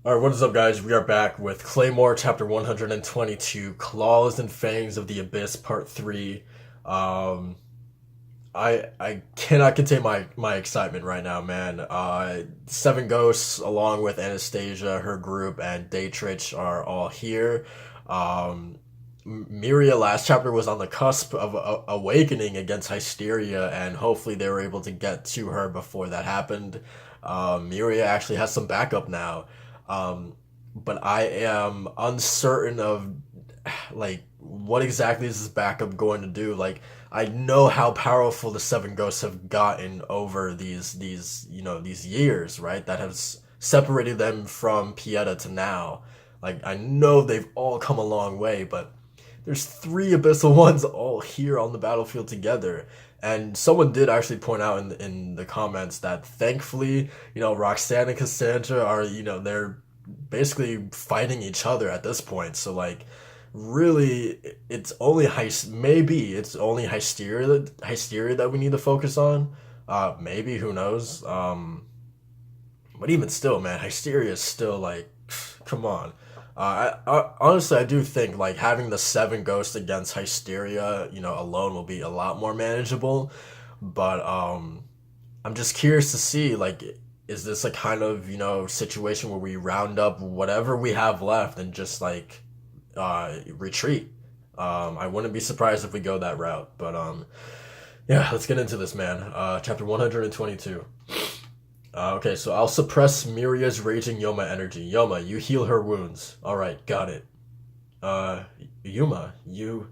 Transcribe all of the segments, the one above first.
All right, what is up, guys? We are back with Claymore, chapter 122, Claws and Fangs of the Abyss, part 3. Um, I cannot contain my excitement right now, man. Seven Ghosts, along with Anastasia, her group, and Daytrich are all here. Um, Miria last chapter was on the cusp of awakening against Hysteria, and hopefully they were able to get to her before that happened. Miria actually has some backup now. Um, but I am uncertain of like what exactly is this backup going to do. Like I know how powerful the Seven Ghosts have gotten over these years, right? That has separated them from Pieta to now. Like I know they've all come a long way, but there's three abyssal ones all here on the battlefield together. And someone did actually point out in the comments that thankfully, Roxanne and Cassandra are, they're basically fighting each other at this point. So like really it's only maybe it's only hysteria that we need to focus on. Maybe, who knows? But even still, man, Hysteria is still like, come on. I honestly, I do think like having the seven ghosts against Hysteria, alone will be a lot more manageable. But I'm just curious to see like, is this a kind of situation where we round up whatever we have left and just like retreat? I wouldn't be surprised if we go that route. But yeah, let's get into this, man. Chapter 122. Okay, so I'll suppress Miria's raging Yoma energy. Yoma, you heal her wounds. Alright, got it. Uh, Yuma, you.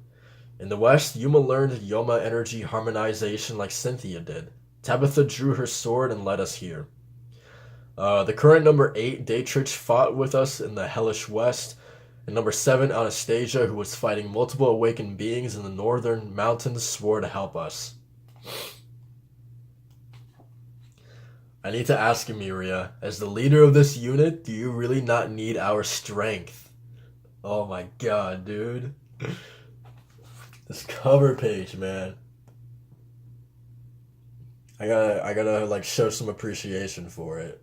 In the West, Yuma learned Yoma energy harmonization like Cynthia did. Tabitha drew her sword and led us here. The current number 8, Daytrich, fought with us in the Hellish West, and number 7, Anastasia, who was fighting multiple awakened beings in the northern mountains, swore to help us. I need to ask you, Miria, as the leader of this unit, do you really not need our strength? Oh my god, dude. This cover page, man. I gotta like show some appreciation for it.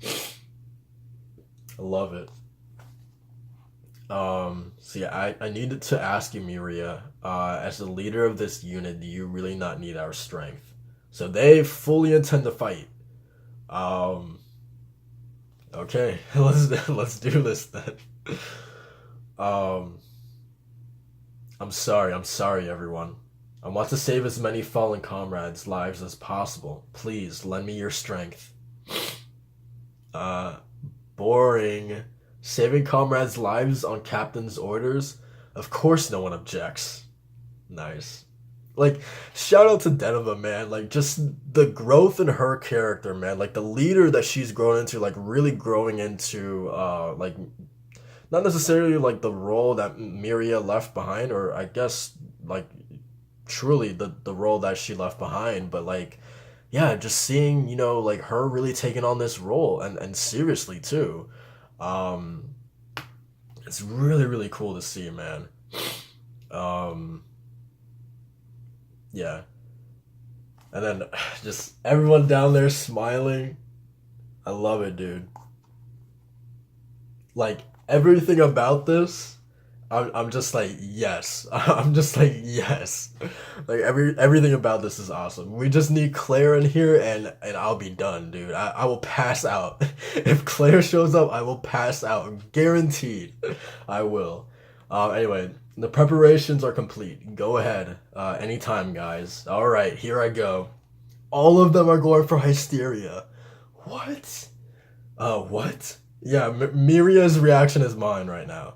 I love it. So yeah, I needed to ask you, Miria, as the leader of this unit, do you really not need our strength? So they fully intend to fight. Um, okay, let's do this then. Um, I'm sorry, everyone. I want to save as many fallen comrades' lives as possible. Please lend me your strength. Uh, Boring. Saving comrades' lives on captain's orders? Of course no one objects. Nice. Like, shout out to Deneva, man. Like, just the growth in her character, man. Like, the leader that she's grown into, like, really growing into, like, not necessarily, like, the role that Miria left behind, or I guess, like, truly the role that she left behind, but, like, yeah, just seeing, like, her really taking on this role, and seriously, too. Um, it's really, really cool to see, man. Um, yeah. And then just everyone down there smiling. I love it, dude. Like everything about this, I'm just like yes. I'm just like yes. Like everything about this is awesome. We just need Claire in here, and I'll be done, dude. I will pass out. If Claire shows up, I will pass out, guaranteed. I will. Anyway, the preparations are complete. Go ahead, anytime, guys. All right, here I go. All of them are going for Hysteria. What? What? Yeah, Miria's reaction is mine right now.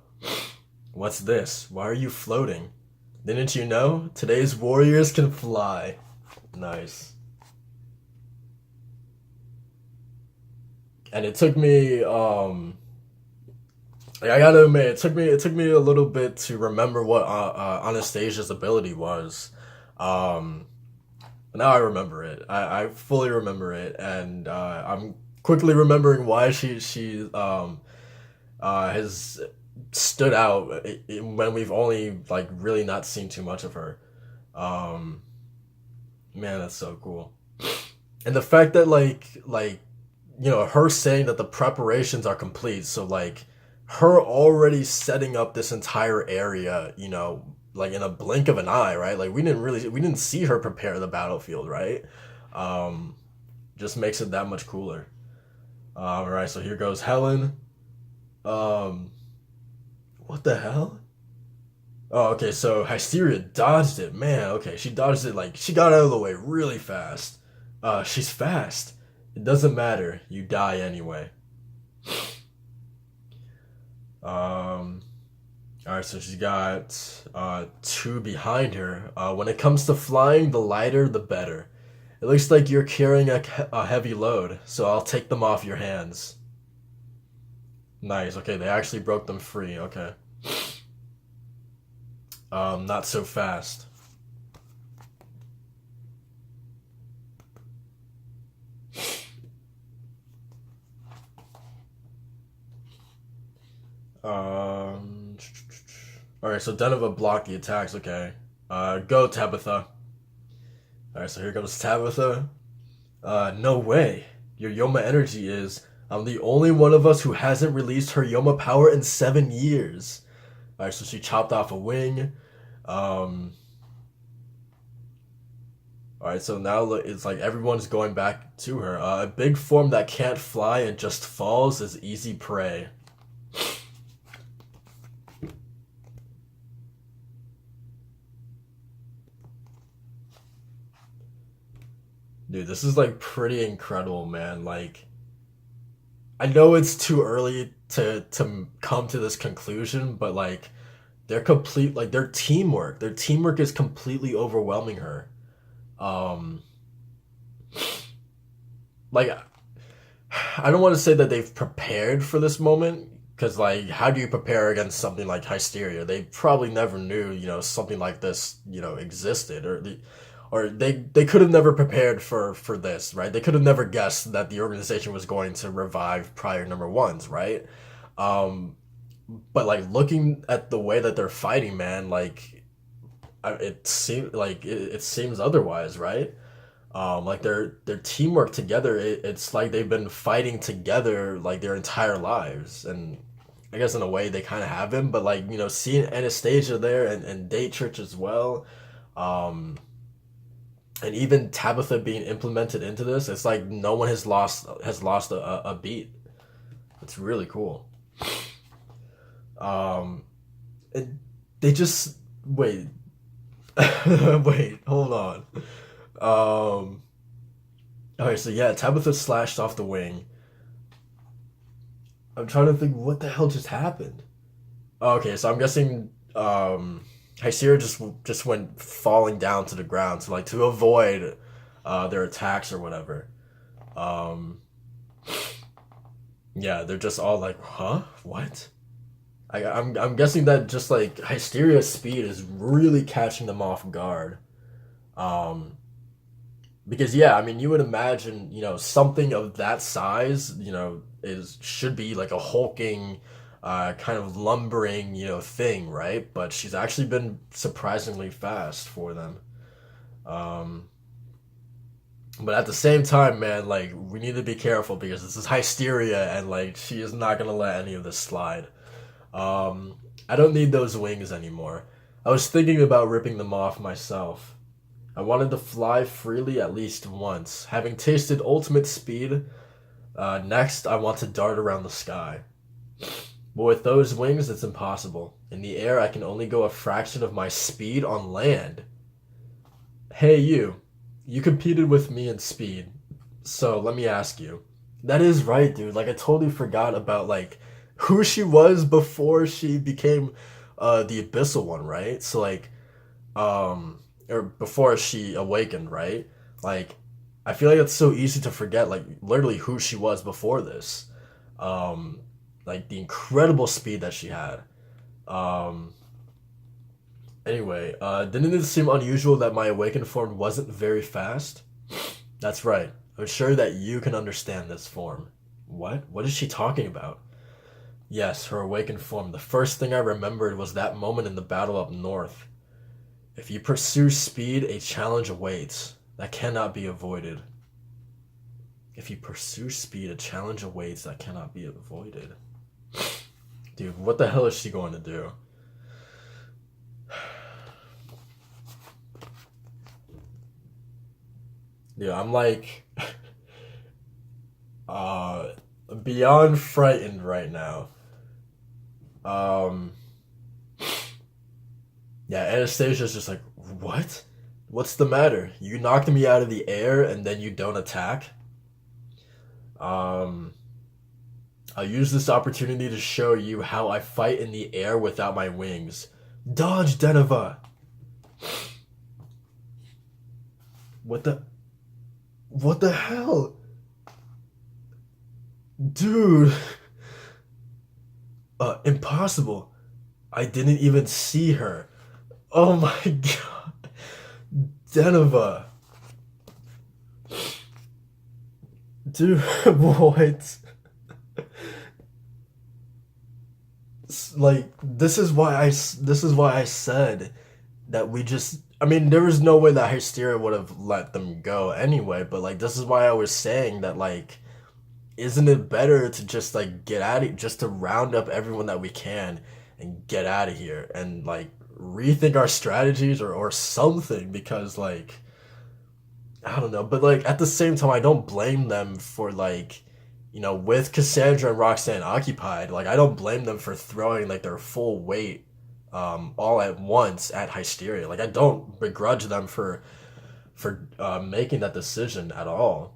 What's this? Why are you floating? Didn't you know? Today's warriors can fly. Nice. And it took me, I gotta admit, it took me a little bit to remember what Anastasia's ability was. Um, Now I remember it. I fully remember it, and I'm quickly remembering why she has stood out when we've only like really not seen too much of her. Man, that's so cool. And the fact that like her saying that the preparations are complete. So like her already setting up this entire area, like in a blink of an eye, right? Like we didn't see her prepare the battlefield, right? Um, just makes it that much cooler. All right, so here goes Helen. Um, what the hell? Oh, okay, so Hysteria dodged it. Man, okay, she dodged it like she got out of the way really fast. She's fast. It doesn't matter. You die anyway. Um, all right, so she's got two behind her. When it comes to flying, the lighter the better. It looks like you're carrying a heavy load, so I'll take them off your hands. Nice. Okay, they actually broke them free. Okay. Not so fast. Um. All right, so Denova blocked the attacks. Okay. Go Tabitha. All right, so here comes Tabitha. No way. Your Yoma energy is. I'm the only one of us who hasn't released her Yoma power in 7 years. All right, so she chopped off a wing. Um. All right, so now it's like everyone's going back to her. A big form that can't fly and just falls is easy prey. Dude, this is like pretty incredible, man. Like, I know it's too early to come to this conclusion, but like, their teamwork is completely overwhelming her. Um, like, I don't want to say that they've prepared for this moment because like how do you prepare against something like Hysteria? They probably never knew, something like this, existed or they could have never prepared for this, right? They could have never guessed that the organization was going to revive prior number ones, right? Um but like looking at the way that they're fighting, man, like it seems otherwise, right? Like their teamwork together, it's like they've been fighting together like their entire lives, and I guess in a way they kind of have been. But like seeing Anastasia there and Daychurch as well, um, and even Tabitha being implemented into this, it's like no one has lost a beat. It's really cool. Um, and they just wait, wait, hold on. Um, Okay, so yeah, Tabitha slashed off the wing. I'm trying to think what the hell just happened. Okay, so I'm guessing Hysteria just went falling down to the ground to avoid their attacks or whatever. Um, yeah, they're just all like, huh? What? I'm guessing that just like Hysteria's speed is really catching them off guard. Um, Because yeah, I mean, you would imagine, something of that size, is should be like a hulking, kind of lumbering, thing, right? But she's actually been surprisingly fast for them. Um, but at the same time, man, like we need to be careful because this is Hysteria, and like she is not gonna let any of this slide. Um, I don't need those wings anymore. I was thinking about ripping them off myself. I wanted to fly freely at least once. Having tasted ultimate speed, next I want to dart around the sky. But with those wings, it's impossible. In the air, I can only go a fraction of my speed on land. Hey, you. You competed with me in speed. So let me ask you. That is right, dude. Like, I totally forgot about, like, who she was before she became the Abyssal one, right? So, like, or before she awakened, right? Like, I feel like it's so easy to forget, like, literally who she was before this. Um, like, the incredible speed that she had. Um, anyway, didn't it seem unusual that my awakened form wasn't very fast? That's right. I'm sure that you can understand this form. What? What is she talking about? Yes, her awakened form. The first thing I remembered was that moment in the battle up north. If you pursue speed, a challenge awaits that cannot be avoided. If you pursue speed, a challenge awaits that cannot be avoided. Dude, what the hell is she going to do? Dude, I'm like uh beyond frightened right now. Um yeah, Anastasia's just like, what? What's the matter? You knocked me out of the air and then you don't attack? Um I'll use this opportunity to show you how I fight in the air without my wings. Dodge, Deneva! What the What the hell? Dude, impossible. I didn't even see her. Oh my god. Deneva. Dude, what? Like, this is why I said that we just, I mean, there was no way that Hysteria would have let them go anyway, but like this is why I was saying that, like, isn't it better to just like get out of, just to round up everyone that we can and get out of here and like rethink our strategies or something, because like I don't know, but like at the same time I don't blame them for like, with Cassandra and Roxanne occupied, like I don't blame them for throwing like their full weight all at once at Hysteria. Like I don't begrudge them for making that decision at all.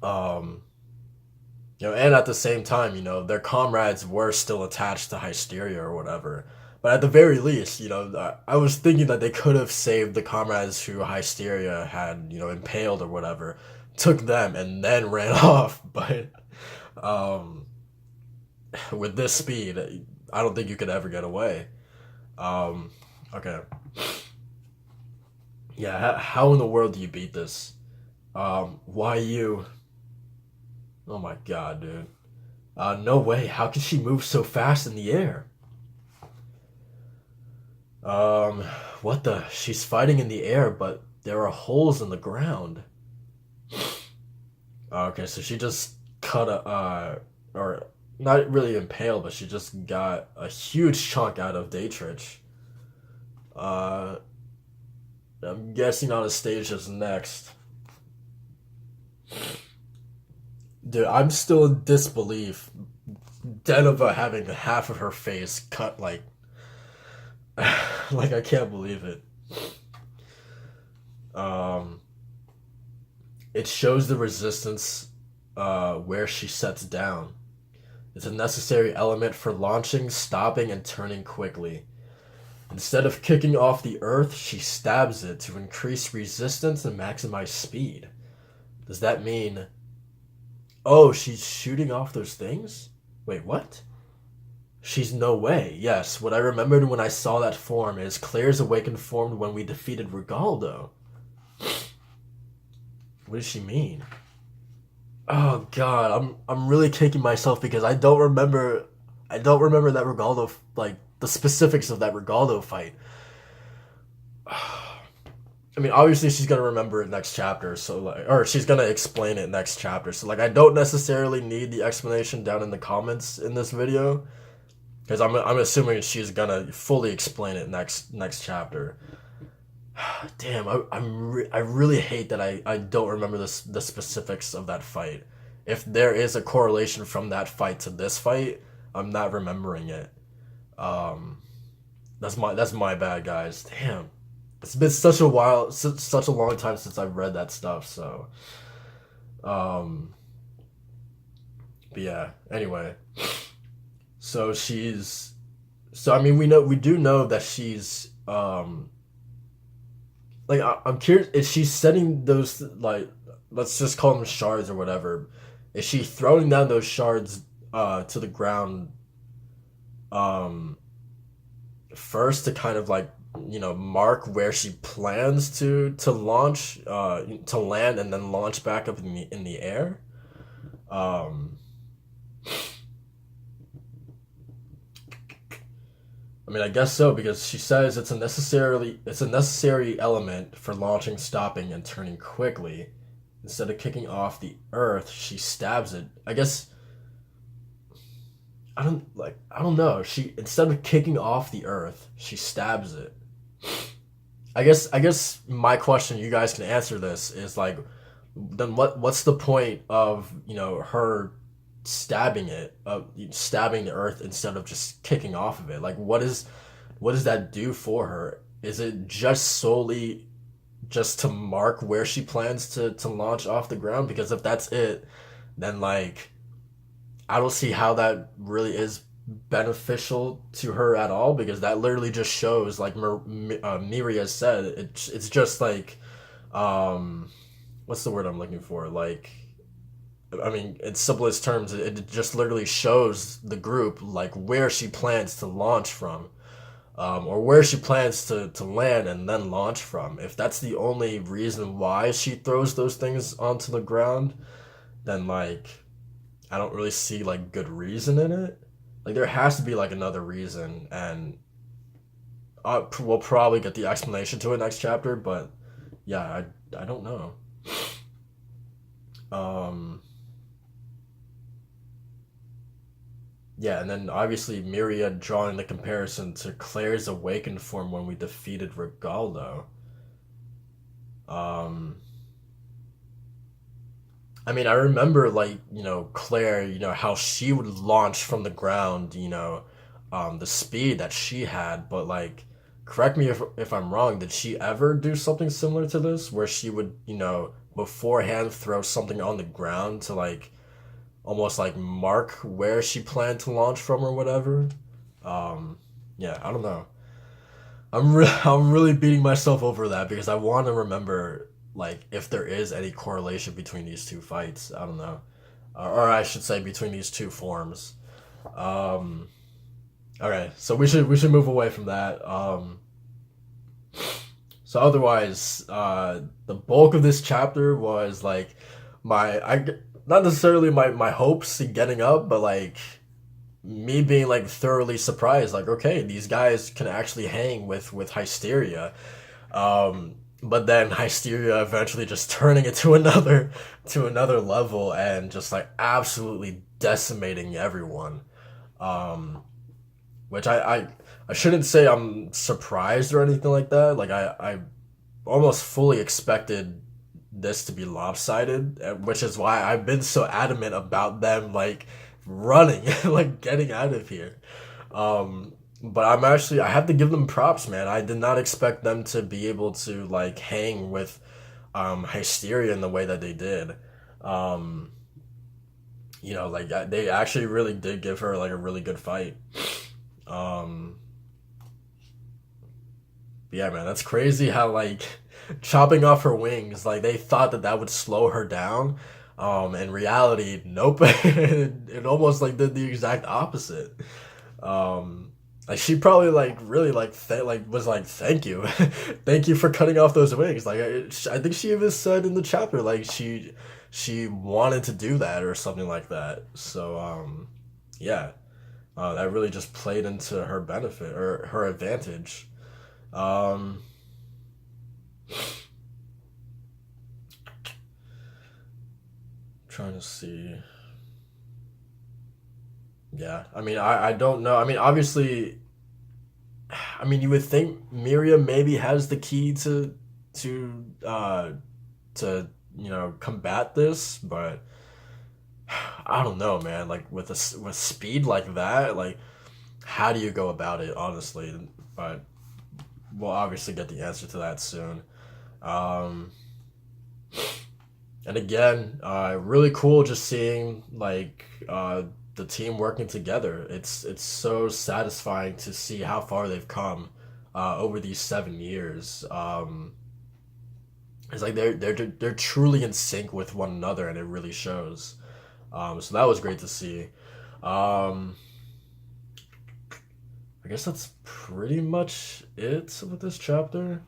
Um, and at the same time, their comrades were still attached to Hysteria or whatever. But at the very least, I was thinking that they could have saved the comrades who Hysteria had, impaled or whatever, took them and then ran off. But um, with this speed, I don't think you could ever get away. Um, okay. Yeah, how in the world do you beat this? Why you? Oh my god, dude. No way. How can she move so fast in the air? Um, what the? She's fighting in the air, but there are holes in the ground. Okay, so she just cut or not really impaled, but she just got a huge chunk out of Dietrich. Uh, I'm guessing Anastasia's next. Dude, I'm still in disbelief. Deneva having half of her face cut like, like I can't believe it. Um, it shows the resistance where she sets down. It's a necessary element for launching, stopping, and turning quickly. Instead of kicking off the earth, she stabs it to increase resistance and maximize speed. Does that mean... Oh, she's shooting off those things? Wait, what? She's no way. Yes, what I remembered when I saw that form is Claire's awakened form when we defeated Regaldo. What does she mean? Oh god, I'm really kicking myself because I don't remember that Regaldo, like the specifics of that Regaldo fight. I mean, obviously she's gonna remember it next chapter, so like, or she's gonna explain it next chapter. So like, I don't necessarily need the explanation down in the comments in this video, because I'm assuming she's gonna fully explain it next chapter. Damn, I really hate that I don't remember the specifics of that fight. If there is a correlation from that fight to this fight, I'm not remembering it. Um, that's my bad, guys. Damn. It's been such a long time since I've read that stuff. So, um, but yeah. Anyway, so I mean, we do know that she's, like, I'm curious, is she setting those, like, let's just call them shards or whatever? Is she throwing down those shards, to the ground, um, first to kind of like, mark where she plans to launch, to land and then launch back up in the air. Um, I mean, I guess so, because she says it's a necessary element for launching, stopping, and turning quickly. instead of kicking off the earth, she stabs it. I guess I don't know. She instead of kicking off the earth, she stabs it. I guess my question, you guys can answer this, is like, then what's the point of, her stabbing stabbing the earth instead of just kicking off of it? Like, what does that do for her? Is it just solely just to mark where she plans to launch off the ground? Because if that's it, then like I don't see how that really is beneficial to her at all, because that literally just shows, like Miria said, it's just like, um, what's the word I'm looking for? Like, I mean, in simplest terms, it just literally shows the group like where she plans to launch from, or where she plans to land and then launch from. If that's the only reason why she throws those things onto the ground, then like I don't really see like good reason in it. Like there has to be like another reason, and we'll probably get the explanation to it next chapter. But yeah, I don't know. Um, yeah, and then obviously Miria drawing the comparison to Claire's awakened form when we defeated Rigaldo. Um, I mean, I remember like Claire, how she would launch from the ground, the speed that she had, but like, correct me if I'm wrong. Did she ever do something similar to this, where she would beforehand throw something on the ground to like almost like mark where she planned to launch from or whatever? Um, yeah, I don't know. I'm really beating myself over that because I want to remember like if there is any correlation between these two fights. I don't know, or I should say between these two forms. Um, okay, so we should move away from that. So otherwise, the bulk of this chapter was like my I not necessarily my hopes in getting up, but like me being like thoroughly surprised. Like, okay, these guys can actually hang with Hysteria. But then Hysteria eventually just turning it to another level and just like absolutely decimating everyone. Um, which I shouldn't say I'm surprised or anything like that. Like I almost fully expected this to be lopsided, which is why I've been so adamant about them like running, like getting out of here. But I have to give them props, man. I did not expect them to be able to like hang with Hysteria in the way that they did. Um, like they actually really did give her like a really good fight. Um, yeah, man, that's crazy how like chopping off her wings, like they thought that that would slow her down. In reality, nope. It almost like did the exact opposite. Um, like she probably like really like like was like thank you, thank you for cutting off those wings. Like I think she even said in the chapter like she wanted to do that or something like that. So yeah, that really just played into her benefit or her advantage. Um, Trying to see. Yeah, I mean, I don't know. I mean, obviously, I mean, you would think Miriam maybe has the key to to combat this, but I don't know, man. Like with speed like that, like how do you go about it, honestly? But we'll obviously get the answer to that soon. Um, and again, really cool just seeing like the team working together. It's so satisfying to see how far they've come over these 7 years. It's like they're truly in sync with one another, and it really shows. So that was great to see. Um, I guess that's pretty much it with this chapter.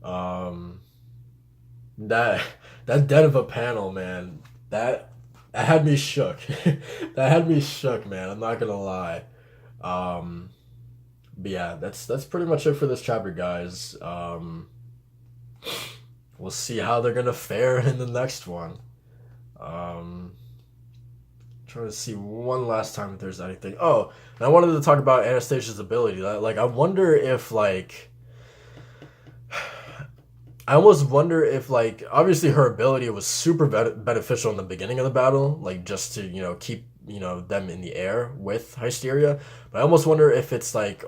Um, that that dead of a panel, man. That that had me shook. That had me shook, man. I'm not gonna lie. Um, but yeah, that's pretty much it for this chapter, guys. we'll see how they're gonna fare in the next one. Um, Trying to see one last time if there's anything. Oh, and I wanted to talk about Anastasia's ability. Like, I wonder if like I almost wonder if like obviously her ability was super beneficial in the beginning of the battle, like just to keep them in the air with Hysteria. But I almost wonder if it's like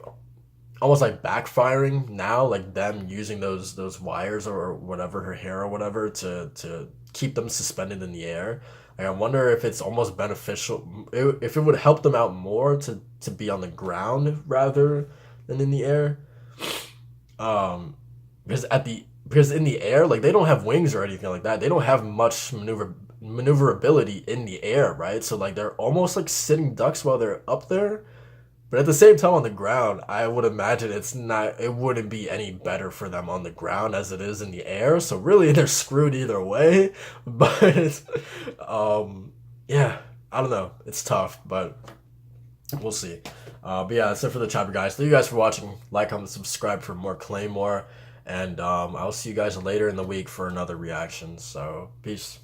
almost like backfiring now, like them using those wires or whatever, her hair or whatever, to keep them suspended in the air. Like I wonder if it's almost beneficial, if it would help them out more to be on the ground rather than in the air. Um, because in the air, like they don't have wings or anything like that. They don't have much maneuverability in the air, right? So like they're almost like sitting ducks while they're up there. But at the same time, on the ground, I would imagine it wouldn't be any better for them on the ground as it is in the air. So really, they're screwed either way. But, yeah, I don't know. It's tough, but we'll see. But yeah, that's it for the chapter, guys. Thank you guys for watching. Like, comment, subscribe for more Claymore. And I'll see you guys later in the week for another reaction. So, peace.